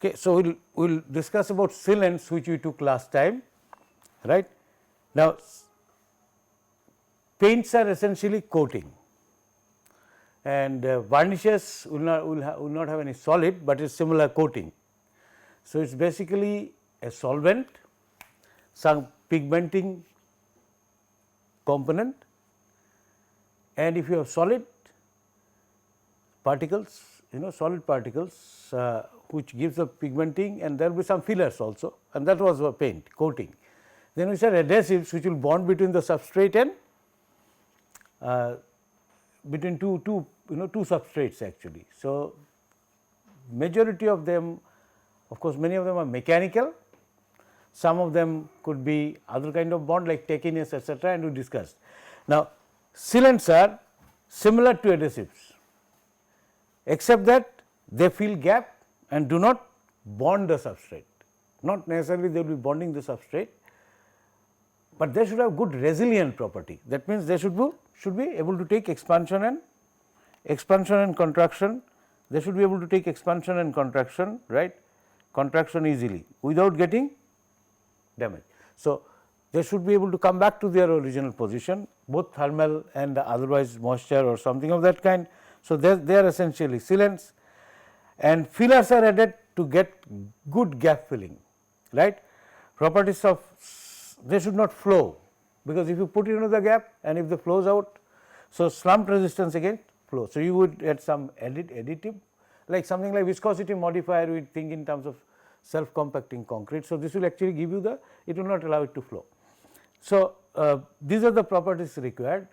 Okay, so we will discuss about sealants which we took last time, right. Now, paints are essentially coating, and varnishes will not have any solid, but is similar coating. So, it is basically a solvent, some pigmenting component, and if you have solid particles, solid particles which gives the pigmenting, and there will be some fillers also, and that was a paint coating. Then we said adhesives which will bond between the substrate and between two substrates actually. So, majority of them, of course, many of them are mechanical, some of them could be other kind of bond like tachiness etc., and we discussed. Now, sealants are similar to adhesives, except that they fill gap and do not bond the substrate. Not necessarily they will be bonding the substrate, but they should have good resilient property. That means, they should be able to take expansion and contraction. They should be able to take expansion and contraction, right, contraction easily without getting damage. So, they should be able to come back to their original position, both thermal and otherwise moisture or something of that kind. So, they are essentially sealants, and fillers are added to get good gap filling, right. Properties of, they should not flow, because if you put into the gap and if the flows out, so slump resistance against flow. So, you would add some additive like something like viscosity modifier, we think in terms of self compacting concrete. So, this will actually give you the, it will not allow it to flow. So, these are the properties required,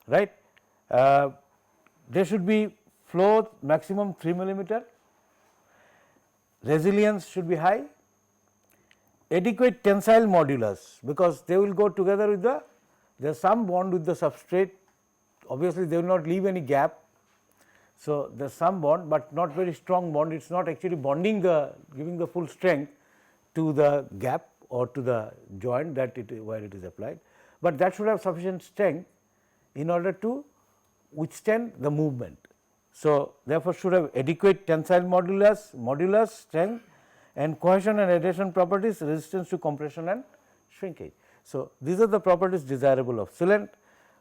right. They should be flow maximum 3 millimeter, resilience should be high, adequate tensile modulus, because they will go together with the, there is some bond with the substrate, obviously they will not leave any gap. So, there is some bond, but not very strong bond, it is not actually bonding the, giving the full strength to the gap or to the joint that where it is applied, but that should have sufficient strength in order to withstand the movement. So, therefore, should have adequate tensile modulus, strength, and cohesion and adhesion properties, resistance to compression and shrinkage. So, these are the properties desirable of sealant.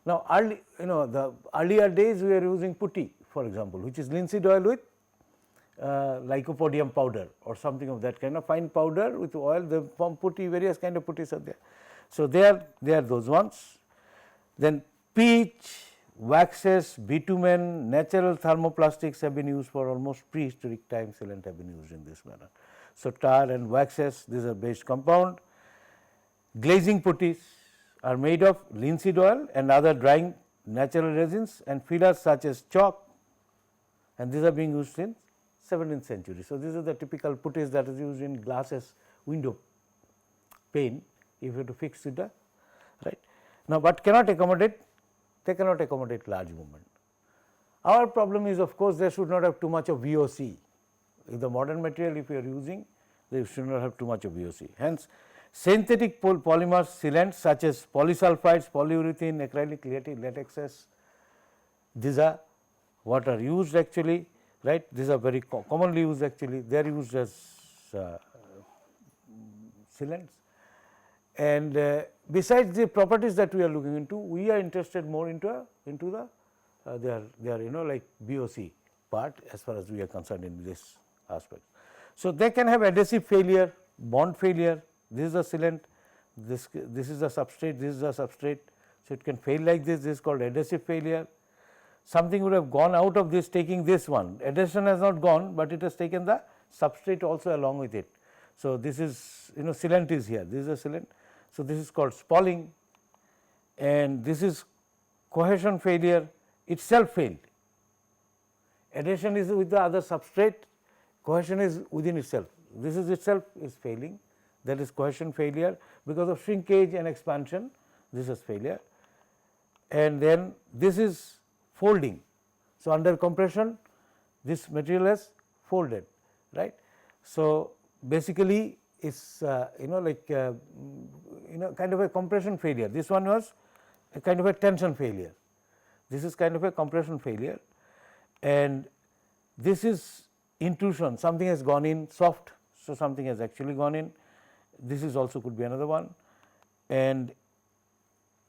Now, the earlier days we are using putty, for example, which is linseed oil with lycopodium powder or something of that kind of fine powder with oil, the form putty, various kind of putties are there. So, they are those ones. Then pitch, waxes, bitumen, natural thermoplastics have been used for almost prehistoric times, sealant have been used in this manner. So, tar and waxes, these are base compound. Glazing putties are made of linseed oil and other drying natural resins, and fillers such as chalk, and these are being used in 17th century. So, these are the typical putties that is used in glasses window pane if you have to fix it right. Now, but cannot accommodate, they cannot accommodate large movement. Our problem is, of course, they should not have too much of VOC. If the modern material if you are using, they should not have too much of VOC. Hence, synthetic polymers sealants such as polysulfides, polyurethane, acrylic, latexes, these are what are used actually, right. These are very commonly used actually, they are used as sealants. And besides the properties that we are looking into, we are interested more into the their like VOC part as far as we are concerned in this aspect. So, they can have adhesive failure, bond failure, this is a sealant, this is a substrate, this is a substrate. So, it can fail like this is called adhesive failure. Something would have gone out of this taking this one, adhesion has not gone, but it has taken the substrate also along with it. So, this is sealant is here, this is a sealant. So, this is called spalling, and this is cohesion failure, itself failed. Adhesion is with the other substrate, cohesion is within itself, this is itself is failing, that is cohesion failure because of shrinkage and expansion, this is failure. And then this is folding. So, under compression this material has folded, right. So, basically is like kind of a compression failure, this one was a kind of a tension failure, this is kind of a compression failure, and this is intrusion, something has gone in soft So, something has actually gone in. This is also could be another one, and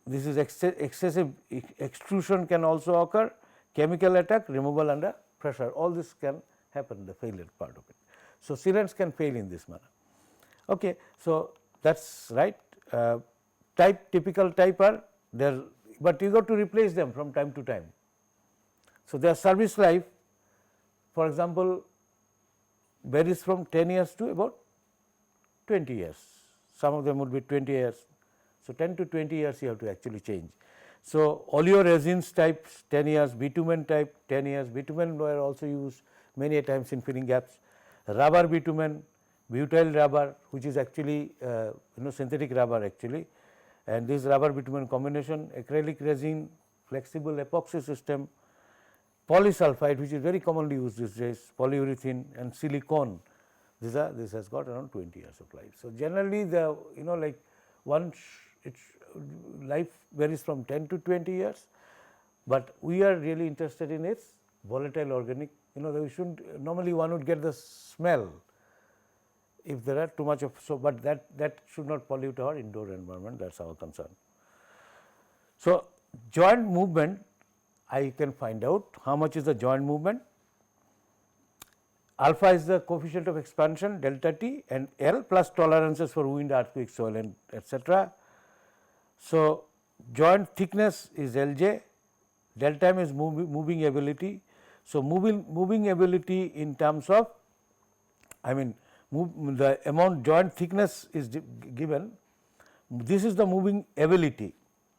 this is excessive extrusion can also occur, chemical attack, removal under pressure, all this can happen, the failure part of it. So, sealants can fail in this manner. Okay. So, that is right. Typical type are there, but you got to replace them from time to time. So, their service life, for example, varies from 10 years to about 20 years, some of them would be 20 years. So, 10 to 20 years you have to actually change. So, oleoresins types 10 years, bitumen type 10 years, bitumen were also used many a times in filling gaps, rubber bitumen, butyl rubber, which is actually synthetic rubber actually, and this rubber bitumen combination, acrylic resin, flexible epoxy system, polysulfide, which is very commonly used these days, polyurethane and silicone. This has got around 20 years of life. So, generally the like its life varies from 10 to 20 years, but we are really interested in its volatile organic. We shouldn't, normally one would get the smell if there are too much of, so but that should not pollute our indoor environment, that is our concern. So, joint movement, I can find out how much is the joint movement. Alpha is the coefficient of expansion, delta T, and L plus tolerances for wind, earthquake, soil and etc. So, joint thickness is Lj, delta M is moving ability. So, moving ability in terms of, I mean the amount joint thickness is given, this is the moving ability,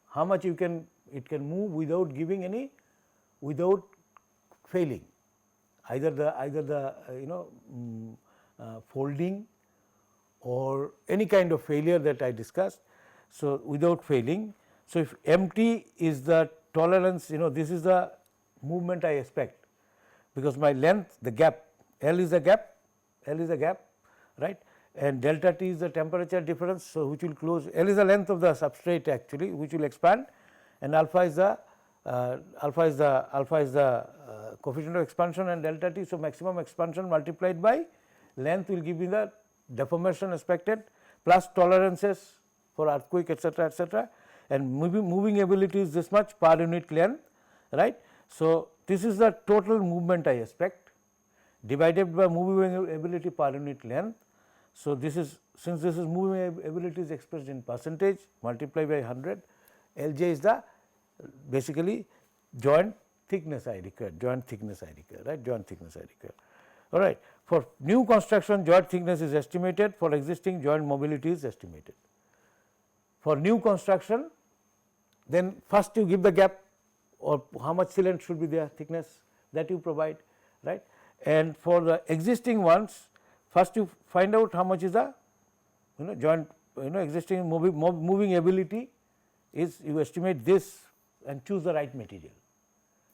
how much it can move without giving any, without failing, either the folding or any kind of failure that I discussed. So, without failing. So, if MT is the tolerance, this is the movement I expect, because my length, the gap, L is the gap, right, and delta T is the temperature difference. So, which will close, L is the length of the substrate actually, which will expand, and alpha is the coefficient of expansion and delta T. So, maximum expansion multiplied by length will give me the deformation expected plus tolerances for earthquake etc., and moving ability is this much per unit length, right. So, this is the total movement I expect divided by moving ability per unit length. So, this is, since this is moving ability is expressed in percentage, multiply by 100, Lj is the basically joint thickness I require, right, joint thickness I require. All right. For new construction, joint thickness is estimated, for existing joint mobility is estimated. For new construction, then first you give the gap or how much sealant should be their thickness, that you provide, right. And for the existing ones, first you find out how much is the joint existing moving ability is, you estimate this and choose the right material.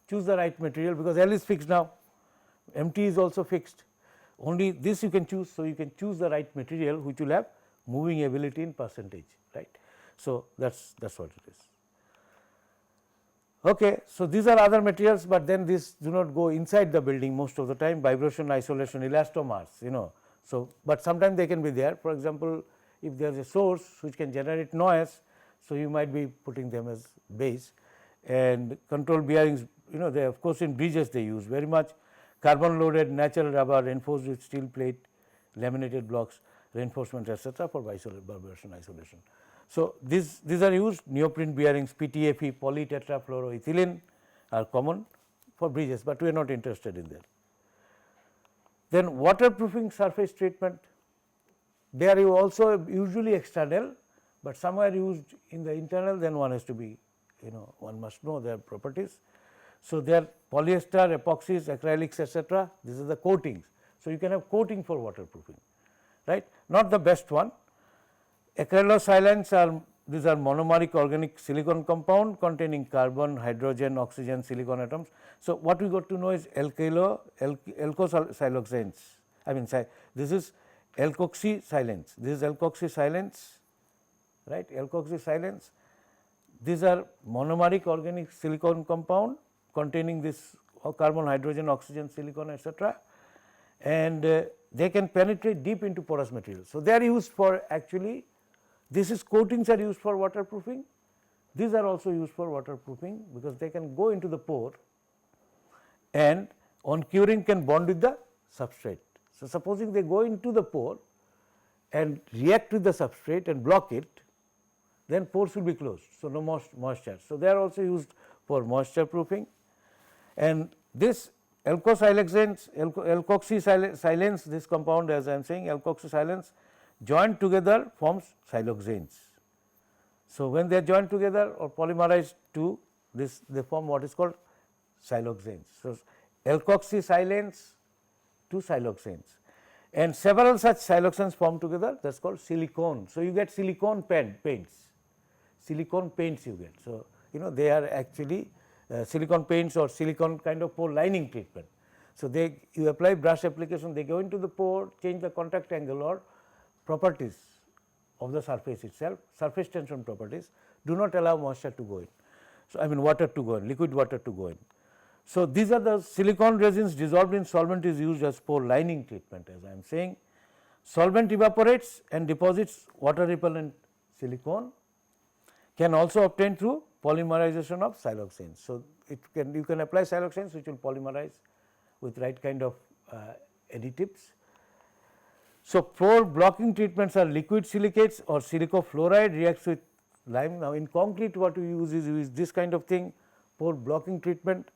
Choose the right material, because L is fixed now, MT is also fixed, only this you can choose. So, you can choose the right material which will have moving ability in percentage, right. So, that is what it is. Okay. So, these are other materials, but then these do not go inside the building most of the time, vibration isolation, elastomers, So, but sometimes they can be there. For example, if there is a source which can generate noise, so you might be putting them as base, and control bearings, they of course in bridges they use very much, carbon loaded natural rubber reinforced with steel plate, laminated blocks, reinforcement etc. for vibration isolation. So, these are used, neoprene bearings, PTFE, polytetrafluoroethylene are common for bridges, but we are not interested in that. Then waterproofing surface treatment, they are also usually external, but some are used in the internal, then one has to be, one must know their properties. So, they are polyester, epoxies, acrylics etc., these are the coatings. So, you can have coating for waterproofing, right, not the best one. Acrylosilants are, these are monomeric organic silicon compound containing carbon, hydrogen, oxygen, silicon atoms. So, what we got to know is alkoxysiloxanes, I mean this is alkoxysilants, this is alkoxysilants, right, alkoxysilants. These are monomeric organic silicon compound containing this carbon, hydrogen, oxygen, silicon etc., and they can penetrate deep into porous material. So, they are used for actually this is coatings are used for waterproofing, these are also used for waterproofing because they can go into the pore and on curing can bond with the substrate. So, supposing they go into the pore and react with the substrate and block it, then pores will be closed. So, no moisture. So, they are also used for moisture proofing, and this alkoxysilane, this compound as I am saying alkoxysilane joined together forms siloxanes. So, when they are joined together or polymerized to this, they form what is called siloxanes. So, alkoxysilanes to siloxanes, and several such siloxanes form together, that is called silicone. So, you get silicone paints, silicone paints you get. So, they are actually silicone paints or silicone kind of pore lining treatment. So, you apply brush application, they go into the pore, change the contact angle or properties of the surface itself, surface tension properties, do not allow moisture to go in. So, I mean water to go in, liquid water to go in. So, these are the silicone resins dissolved in solvent is used as pore lining treatment, as I am saying. Solvent evaporates and deposits water repellent silicone, can also obtain through polymerization of siloxanes. So, you can apply siloxanes which will polymerize with right kind of additives. So, pore blocking treatments are liquid silicates or silicofluoride reacts with lime. Now, in concrete what we use is this kind of thing, pore blocking treatment,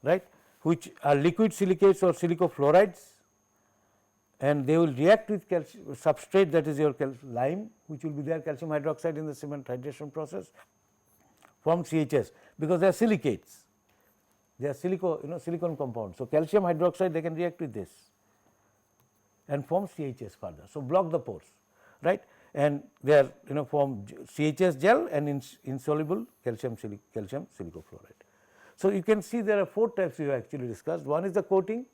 right, which are liquid silicates or silicofluorides, and they will react with substrate, that is your lime, which will be there calcium hydroxide in the cement hydration process, form CHS because they are silicates, they are silicon compounds. So, calcium hydroxide they can react with this and form CHS further. So, block the pores, right, and they are form CHS gel and insoluble calcium silicofluoride. So, you can see there are 4 types we have actually discussed. One is the coating,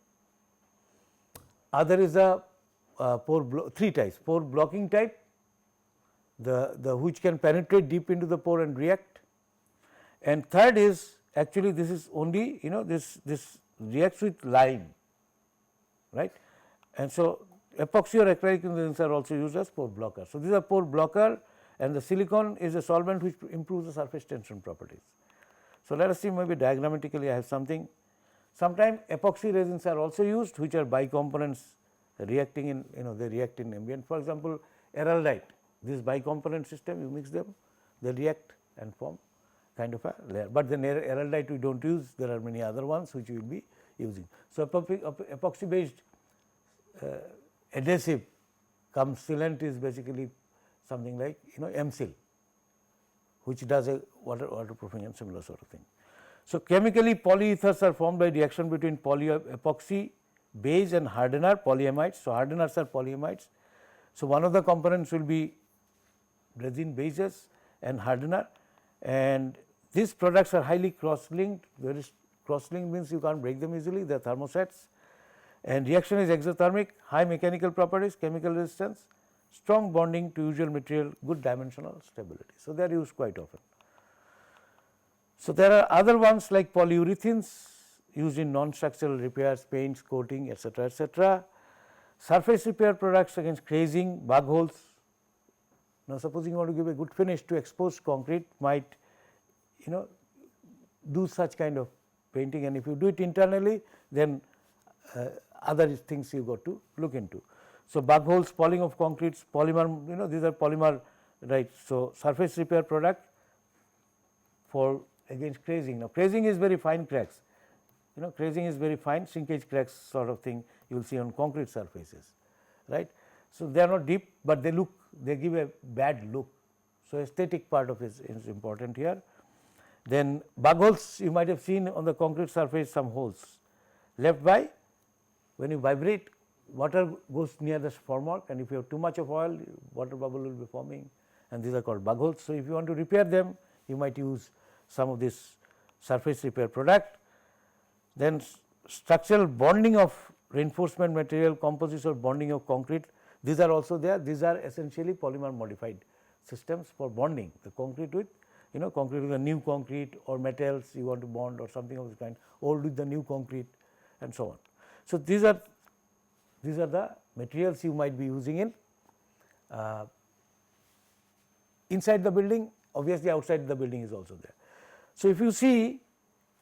other is the 3 types, pore blocking type, the which can penetrate deep into the pore and react, and third is actually this is only this reacts with lime, right, and so epoxy or acrylic resins are also used as pore blocker. So, these are pore blocker, and the silicone is a solvent which improves the surface tension properties. So, let us see maybe diagrammatically I have something. Sometimes epoxy resins are also used which are bicomponents reacting in they react in ambient. For example, araldite, this bicomponent system you mix them, they react and form kind of a layer, but then araldite we do not use, there are many other ones which we will be using. So, epoxy based adhesive comes sealant is basically something like M-Seal, which does a waterproofing and similar sort of thing. So, chemically polyethers are formed by reaction between epoxy base and hardener polyamides. So, hardeners are polyamides. So, one of the components will be resin bases and hardener, and these products are highly cross linked. Very cross linked means you can't break them easily, they are thermosets, and reaction is exothermic, high mechanical properties, chemical resistance, strong bonding to usual material, good dimensional stability. So, they are used quite often. So, there are other ones like polyurethanes used in non-structural repairs, paints, coating, etc., etc. Surface repair products against crazing, bug holes. Now, supposing you want to give a good finish to exposed concrete, might do such kind of painting, and if you do it internally, then other things you got to look into. So, bug holes, spalling of concretes, polymer, these are polymer, right. So, surface repair product for against crazing. Now, crazing is very fine cracks, crazing is very fine shrinkage cracks sort of thing you will see on concrete surfaces, right. So, they are not deep, but they give a bad look. So, aesthetic part of it is important here. Then bug holes, you might have seen on the concrete surface some holes left by when you vibrate, water goes near the formwork, and if you have too much of oil, water bubble will be forming, and these are called bug holes. So, if you want to repair them, you might use some of this surface repair product. Then structural bonding of reinforcement material, composites or bonding of concrete, these are also there. These are essentially polymer modified systems for bonding the concrete with concrete with a new concrete or metals you want to bond or something of this kind, old with the new concrete and so on. So, these are these are the materials you might be using in inside the building, obviously outside the building is also there. So, if you see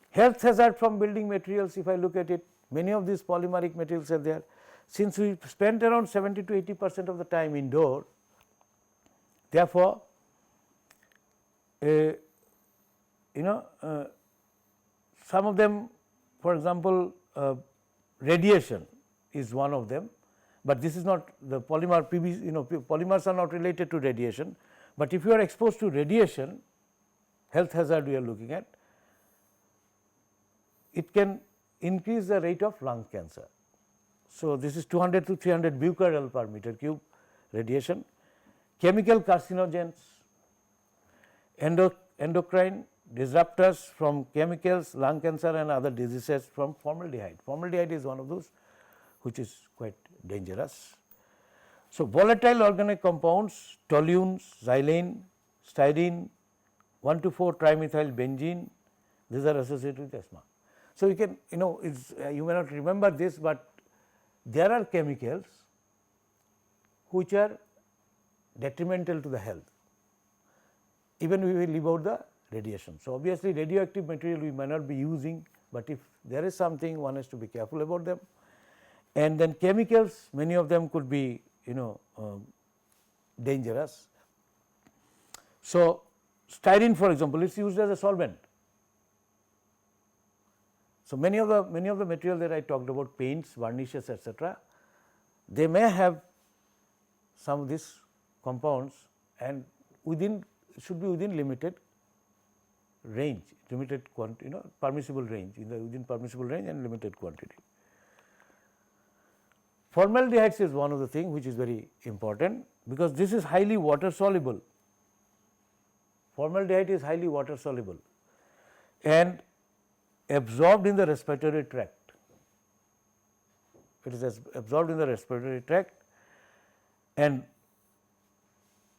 health hazard from building materials, if I look at it, many of these polymeric materials are there. Since we spent around 70 to 80% of the time indoor, therefore, some of them, for example, radiation is one of them, but this is not the polymer PVC, polymers are not related to radiation, but if you are exposed to radiation, health hazard we are looking at, it can increase the rate of lung cancer. So, this is 200 to 300 becquerel per meter cube radiation. Chemical carcinogens, endocrine disruptors from chemicals, lung cancer and other diseases from formaldehyde. Formaldehyde is one of those which is quite dangerous. So, volatile organic compounds, toluenes, xylene, styrene, 1 to 4 trimethyl benzene, these are associated with asthma. So, you can you may not remember this, but there are chemicals which are detrimental to the health, even we will leave out the radiation. So, obviously, radioactive material we may not be using, but if there is something, one has to be careful about them. And then chemicals, many of them could be dangerous. So, styrene for example, is used as a solvent. So, many of the material that I talked about, paints, varnishes, etc., they may have some of these compounds and should be within limited range, limited quantity, permissible range, within permissible range and limited quantity. Formaldehyde is one of the things which is very important, because this is highly water soluble. Formaldehyde is highly water soluble and absorbed in the respiratory tract. It is absorbed in the respiratory tract, and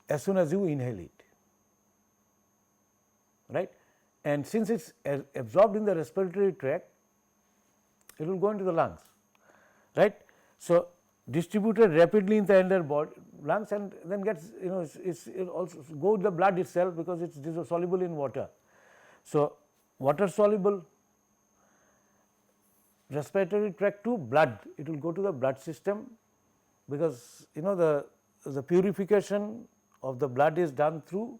as soon as you inhale it, right, and since it is absorbed in the respiratory tract, it will go into the lungs, right. So, distributed rapidly in the entire body, lungs, and then gets it also go to the blood itself, because it is soluble in water. So, water soluble, respiratory tract to blood, it will go to the blood system, because the purification of the blood is done through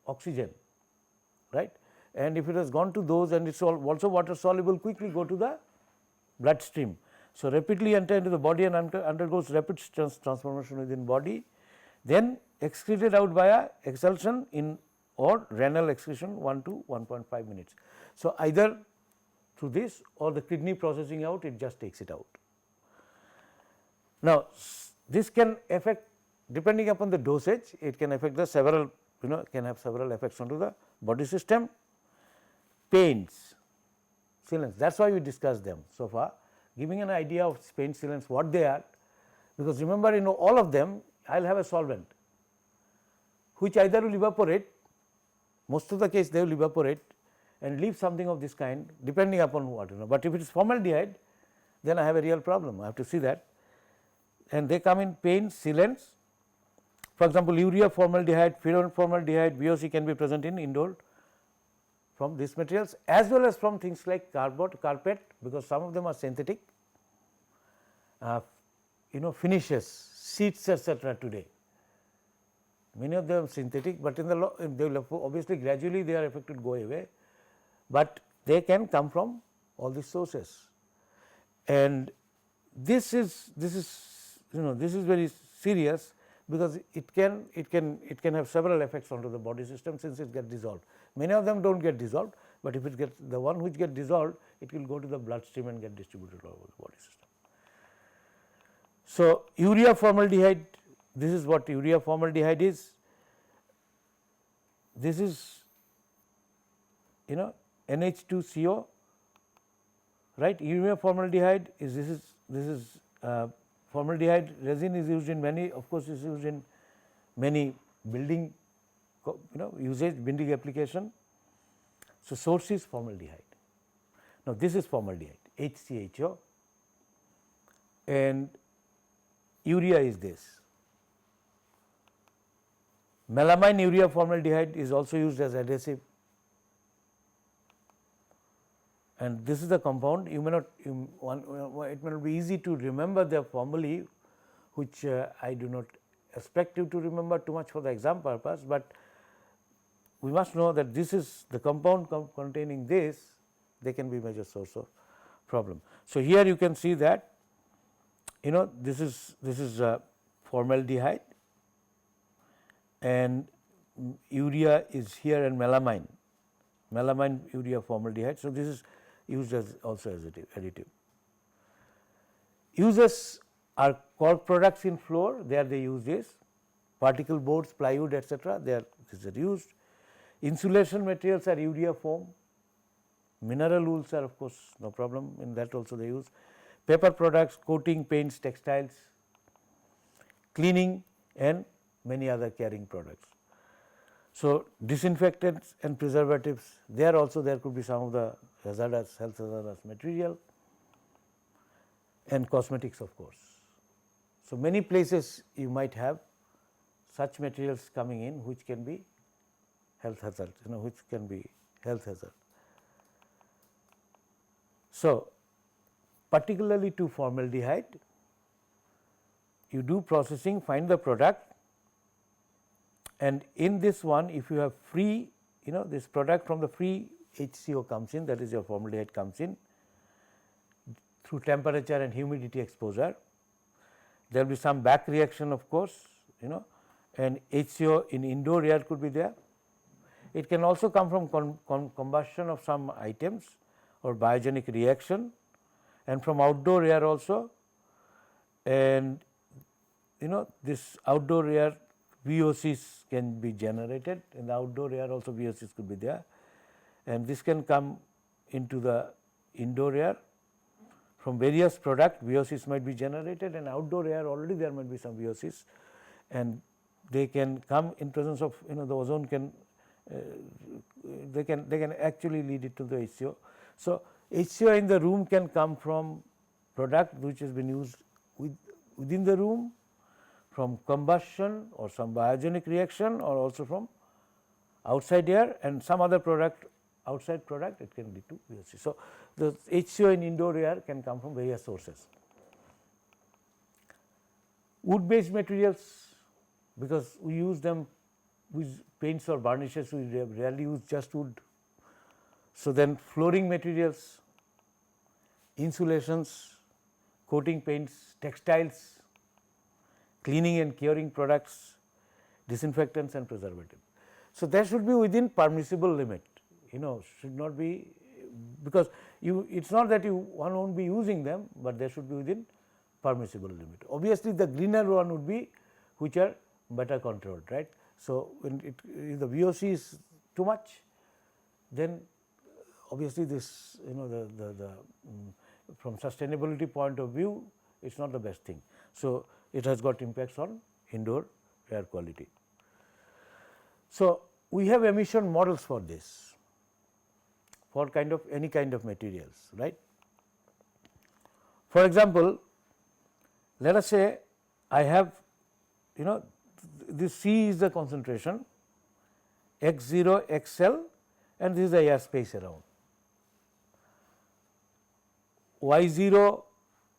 oxygen, right, and if it has gone to those and it is also water soluble, quickly go to the bloodstream. So, rapidly enter into the body and undergoes rapid transformation within body, then excreted out via expulsion in or renal excretion 1 to 1.5 minutes. So, either through this or the kidney processing out, it just takes it out. Now, this can affect, depending upon the dosage, it can affect the several, can have several effects onto the body system. Paints, sealants, that is why we discussed them so far, giving an idea of paint sealants, what they are, because remember all of them I will have a solvent which either will evaporate, most of the case they will evaporate and leave something of this kind, depending upon what but if it is formaldehyde, then I have a real problem, I have to see that, and they come in paints, sealants. For example, urea formaldehyde, furan formaldehyde, VOC can be present in indoor from these materials, as well as from things like carpet, because some of them are synthetic, finishes, seats, etc. today. Many of them synthetic, but in the obviously gradually they are affected go away, but they can come from all these sources. And this is very serious, because it can have several effects onto the body system, since it gets dissolved. Many of them do not get dissolved, but if it gets the one which get dissolved, it will go to the bloodstream and get distributed all over the body system. So, urea formaldehyde, this is what urea formaldehyde is. This is NH2CO, right. Urea formaldehyde is this is formaldehyde resin is used in many, of course, is used in many building usage, building application. So, source is formaldehyde. Now, this is formaldehyde HCHO, and urea is this. Melamine urea formaldehyde is also used as adhesive, and this is the compound. You may not, it may not be easy to remember the formulae, which I do not expect you to remember too much for the exam purpose, but we must know that this is the compound containing this, they can be major source of problem. So, here you can see that this is formaldehyde and urea is here and melamine urea formaldehyde. So, this is used as also as additive. Uses are cork products in floor, there they use this, particle boards, plywood, etc. There these are used. Insulation materials are urea foam, mineral wools are of course no problem, in that also they use. Paper products, coating, paints, textiles, cleaning and many other carrying products. So, disinfectants and preservatives, there also there could be some of the hazardous, health hazardous material, and cosmetics of course. So, many places you might have such materials coming in which can be health hazard, which can be health hazard. So, particularly to formaldehyde, you do processing, find the product, and in this one if you have free, this product from the free HCO comes in, that is your formaldehyde comes in through temperature and humidity exposure. There will be some back reaction of course, and HCO in indoor air could be there. It can also come from combustion of some items or biogenic reaction, and from outdoor air also, and this outdoor air VOCs can be generated, in the outdoor air also VOCs could be there, and this can come into the indoor air. From various product VOCs might be generated, and outdoor air already there might be some VOCs, and they can come in presence of the ozone can they can actually lead it to the HCO. So, HCO in the room can come from product which has been used within the room, from combustion or some biogenic reaction, or also from outside air and some other product, outside product, it can lead to VOC. So, the HCO in indoor air can come from various sources. Wood based materials, because we use them with paints or varnishes, we rarely use just wood. So, then flooring materials, insulations, coating paints, textiles, cleaning and curing products, disinfectants and preservatives. So, that should be within permissible limit, should not be, because it is not that one will not be using them, but they should be within permissible limit. Obviously, the greener one would be which are better controlled, right. So, when if the VOC is too much, then obviously this from sustainability point of view, it is not the best thing. So, it has got impacts on indoor air quality. So, we have emission models for this, for any kind of materials, right. For example, let us say I have this C is the concentration, x0 xl, and this is the air space around. Y0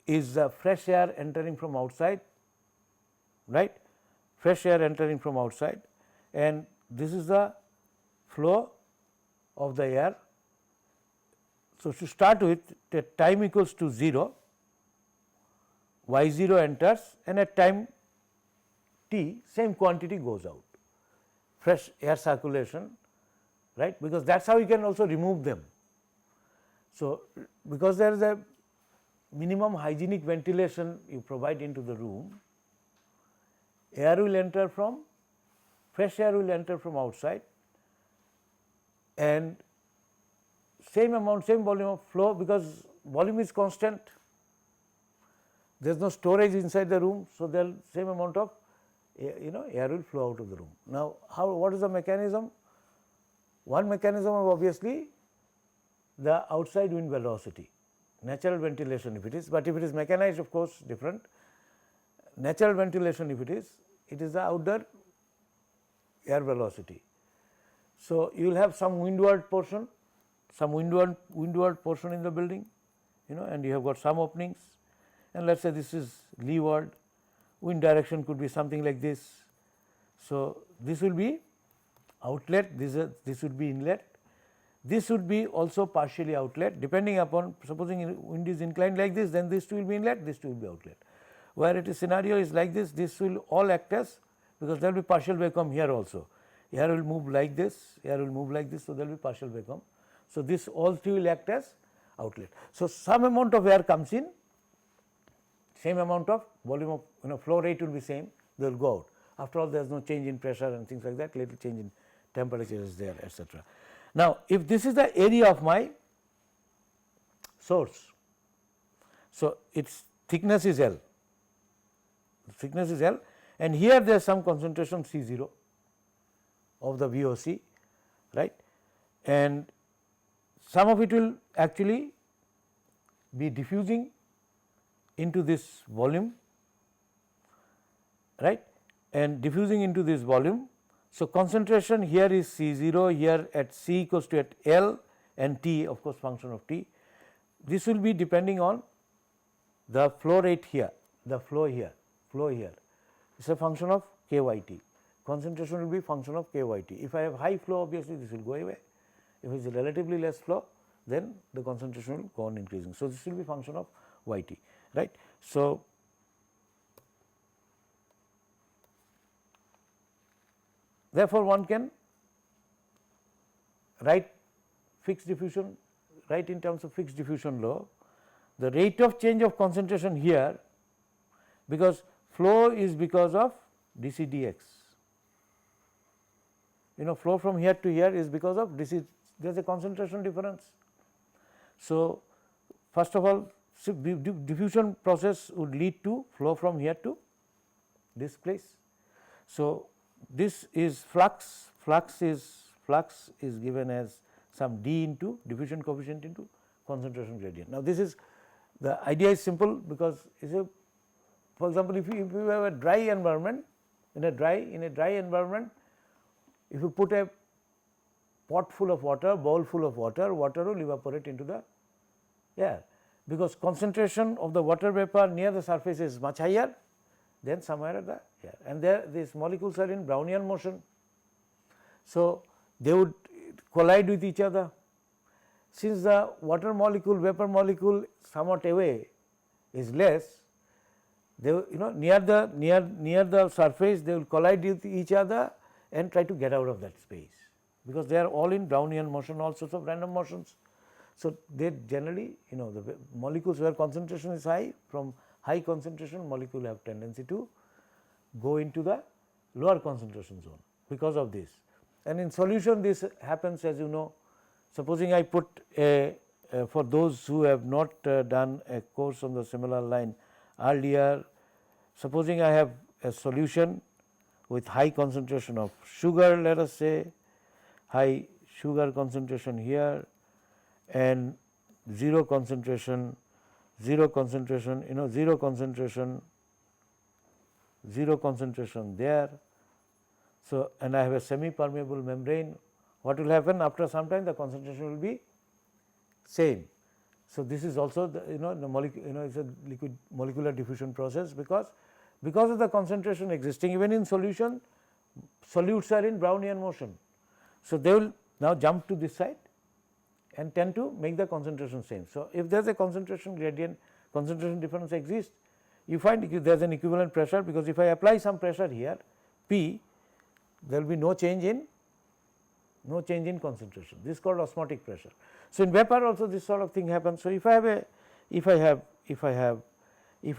is the fresh air entering from outside, right, fresh air entering from outside, and this is the flow of the air. So, to start with, at time equals to 0, Y0 enters, and at time t same quantity goes out, fresh air circulation, right, because that is how you can also remove them. So, because there is a minimum hygienic ventilation you provide into the room, air will enter from, fresh air will enter from outside, and same amount, same volume of flow, because volume is constant, there is no storage inside the room. So, there same amount of air will flow out of the room. Now, what is the mechanism? One mechanism of obviously the outside wind velocity, natural ventilation if it is, but if it is mechanized of course different. Natural ventilation if it is the outdoor air velocity. So, you will have some windward portion, some windward portion in the building, and you have got some openings, and let us say this is leeward, wind direction could be something like this. So, this will be outlet, this would be inlet, this would be also partially outlet depending upon, supposing wind is inclined like this, then this will be inlet, this will be outlet. Where it is scenario is like this will all act as, because there will be partial vacuum here also, air will move like this, air will move like this, so there will be partial vacuum. So, this all three will act as outlet. So, some amount of air comes in, same amount of volume of flow rate will be same, they will go out. After all, there is no change in pressure and things like that, little change in temperature is there, etc. Now, if this is the area of my source, so its thickness is L, and here there is some concentration C0 of the VOC, right, and some of it will actually be diffusing into this volume, right, and diffusing into this volume. So, concentration here is C0, here at C equals to at L and T, of course, function of T. This will be depending on the flow rate here, the flow here, it is a function of KYT. Concentration will be function of KYT. If I have high flow, obviously this will go away. If it is relatively less flow, then the concentration will go on increasing. So, this will be function of YT, right. So, therefore, one can write fixed diffusion, write in terms of fixed diffusion law, the rate of change of concentration here, because flow is because of dc dx. Flow from here to here is because of dc, there is a concentration difference. So, first of all, diffusion process would lead to flow from here to this place. So, this is flux, flux is given as some d into diffusion coefficient into concentration gradient. Now, this is the idea is simple, because for example, if you have a dry environment, in a dry environment, if you put a pot full of water, bowl full of water, water will evaporate into the air, because concentration of the water vapor near the surface is much higher than somewhere at the air, and there these molecules are in Brownian motion. So, they would collide with each other. Since the water molecule, vapor molecule somewhat away is less, they near the surface they will collide with each other and try to get out of that space, because they are all in Brownian motion, all sorts of random motions. So, they generally the molecules where concentration is high, from high concentration molecule have tendency to go into the lower concentration zone because of this. And in solution this happens, as you know, supposing I put for those who have not done a course on the similar line earlier, supposing I have a solution with high concentration of sugar, let us say high sugar concentration here and zero concentration there. So, and I have a semi permeable membrane, what will happen after some time, the concentration will be same. So, this is also the the molecule it is a liquid molecular diffusion process, because of the concentration existing even in solution, solutes are in Brownian motion. So, they will now jump to this side and tend to make the concentration same. So, if there is a concentration gradient, concentration difference exists, you find there is an equivalent pressure, because if I apply some pressure here P, there will be no change in concentration. This is called osmotic pressure. So, in vapor also this sort of thing happens. So, if I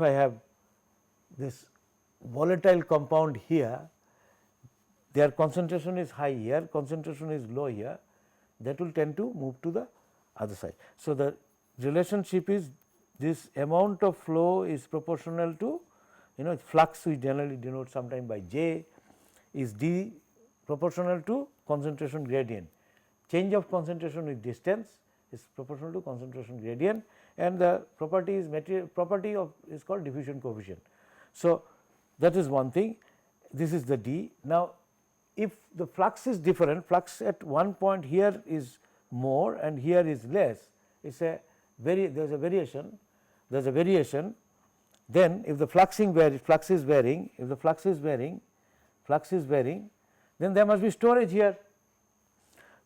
have this volatile compound here, their concentration is high here, concentration is low here, that will tend to move to the other side. So, the relationship is this amount of flow is proportional to flux, we generally denote sometime by J, is d proportional to concentration gradient. Change of concentration with distance is proportional to concentration gradient, and the property is is called diffusion coefficient. So, that is one thing, this is the D. Now, if the flux is different, flux at one point here is more and here is less, it is a there is a variation, then if the flux is varying, then there must be storage here.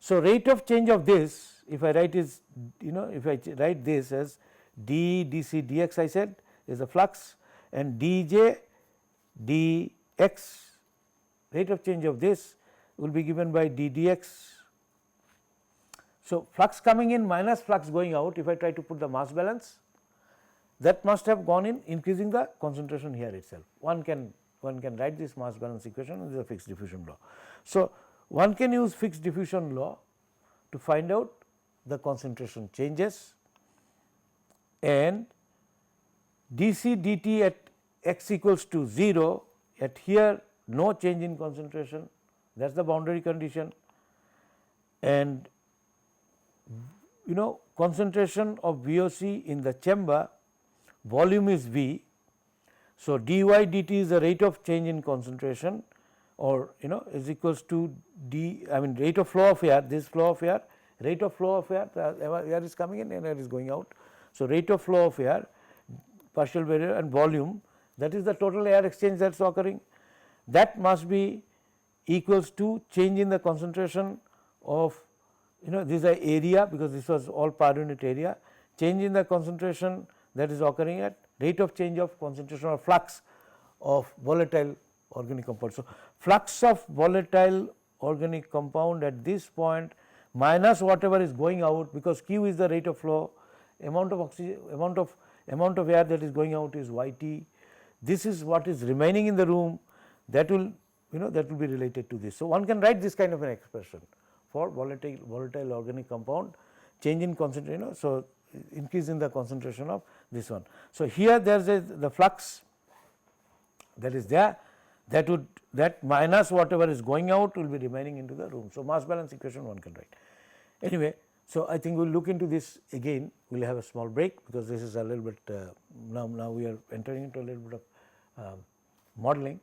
So, rate of change of this, if I write is if I write this as d dc dx, I said is the flux, and dj dx, rate of change of this will be given by d dx. So, flux coming in minus flux going out, if I try to put the mass balance, that must have gone in increasing the concentration here itself. One can write this mass balance equation, this is a fixed diffusion law. So, one can use fixed diffusion law to find out the concentration changes, and dc dt at x equals to 0, at here no change in concentration, that is the boundary condition, and concentration of VOC in the chamber, volume is V. So, dy dt is the rate of change in concentration, or is equals to rate of flow of air, this flow of air, rate of flow of air, the air is coming in and air is going out. So, rate of flow of air, partial barrier, and volume, that is the total air exchange that is occurring, that must be equals to change in the concentration of this is the area, because this was all per unit area, change in the concentration that is occurring at rate of change of concentration or flux of volatile organic compound. So, flux of volatile organic compound at this point minus whatever is going out, because Q is the rate of flow, amount of oxygen, amount of air that is going out is YT. This is what is remaining in the room, that will that will be related to this. So, one can write this kind of an expression for volatile organic compound, change in concentration, so increase in the concentration of this one. So, here there is the flux that is there, that minus whatever is going out will be remaining into the room. So, mass balance equation one can write. Anyway, so I think we will look into this again, we will have a small break, because this is a little bit now we are entering into a little bit of modeling.